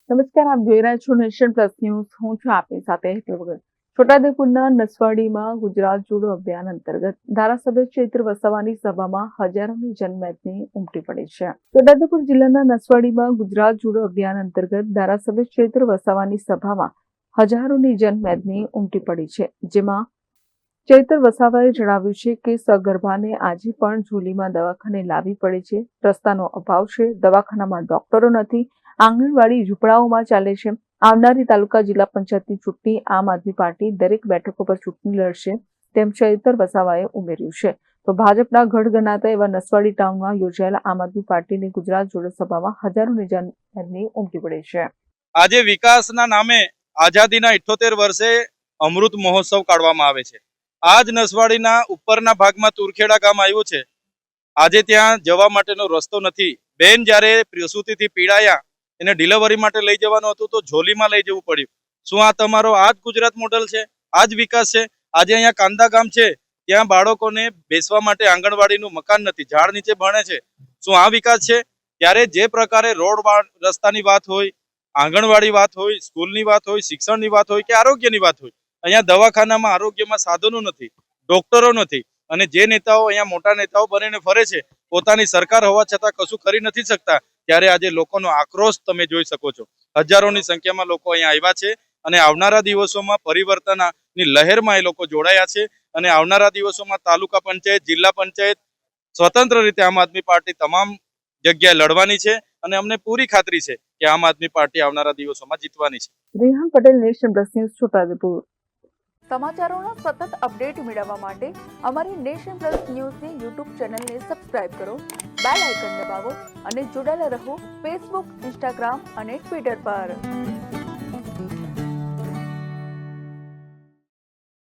નમસ્કાર, આપ જોઈ રહ્યા છો નેશન પ્લસ ન્યૂઝ. હું છું આપની સાથે હેતલ વગર. છોટાઉદેપુરના નસવાડીમાં ગુજરાત જોડો અભિયાન અંતર્ગત ધારાસભ્ય ચૈત્ર વસાવાની સભામાં હજારોની જનમેદની ઉમટી પડી છે. છોટાઉદેપુર જિલ્લાના નસવાડીમાં ગુજરાત જોડો અભિયાન અંતર્ગત ધારાસભ્ય ચૈત્ર વસાવાની સભામાં હજારોની જનમેદની ઉમટી પડી છે. જેમાં ચૈત્ર વસાવાએ જણાવ્યું છે કે સગર્ભાને આજે પણ ઝોલીમાં દવાખાને લાવવી પડે છે. રસ્તાનો અભાવ છે, દવાખાનામાં ડોક્ટરો નથી, આંગણવાડી ઝૂંપડાઓમાં ચાલે છે. આવનારી તાલુકા જિલ્લા પંચાયતની ચૂંટણી આમ આદમી પાર્ટી દરેક બેઠકો પર ચૂંટણી લડશે તેમ ચૈતર વસાવાએ ઉમેર્યું છે. તો ભાજપના ગઢ ગણાતા એવા નસવાડી ટાઉનમાં યોજાયેલા આમ આદમી પાર્ટીની ગુજરાત જોડો સભામાં હજારોની જનમેદની ઉમટી પડી છે. આજે વિકાસના નામે આઝાદીના 78 વર્ષે અમૃત મહોત્સવ કાઢવામાં આવે છે. આજ નસવાડીના ઉપરના ભાગમાં તુરખેડા ગામ આવ્યું છે. આજે ત્યાં જવા માટેનો રસ્તો નથી. બેન જ્યારે પ્રસૂતિથી પીડાયા, એને ડિલિવરી માટે લઈ જવાનું હતું તો ઝોલીમાં લઈ જવું પડ્યું. શું આ તમારો આ જ ગુજરાત મોડલ છે? આ જ વિકાસ છે? આજે અહીંયા કાંદા ગામ છે, ત્યાં બાળકોને બેસવા માટે આંગણવાડીનું મકાન નથી, ઝાડ નીચે ભણે છે. શું આ વિકાસ છે? ત્યારે જે પ્રકારે રોડ રસ્તાની વાત હોય, આંગણવાડી વાત હોય, સ્કૂલની વાત હોય, શિક્ષણની વાત હોય કે આરોગ્યની વાત હોય, અહીંયા દવાખાનામાં આરોગ્યમાં સાધનો નથી, ડોક્ટરો નથી. અને જે નેતાઓ અહીંયા મોટા નેતાઓ બનીને ફરે છે, પોતાની સરકાર હોવા છતાં કશું કરી નથી શકતા, ત્યારે આજે લોકોનો આક્રોશ તમે જોઈ શકો છો. હજારોની સંખ્યામાં લોકો અહીંયા આવ્યા છે અને આવનારા દિવસોમાં પરિવર્તનની લહેરમાં એ લોકો જોડાયા છે. અને આવનારા દિવસોમાં તાલુકા પંચાયત, જિલ્લા પંચાયત સ્વતંત્ર રીતે આમ આદમી પાર્ટી તમામ જગ્યાએ લડવાની છે અને અમને પૂરી ખાતરી છે કે આમ આદમી પાર્ટી આવનારા દિવસોમાં જીતવાની છે. Rehan Patel, Nation Plus News, Chhota Udepur. સમાચારોના સતત અપડેટ મેળવવા માટે અમારી નેશન પ્લસ ન્યૂઝની યુટ્યુબ ચેનલને સબસ્ક્રાઇબ કરો, બેલ આઇકન દબાવો અને જોડાયેલા રહો ફેસબુક, ઇન્સ્ટાગ્રામ અને ટ્વિટર પર.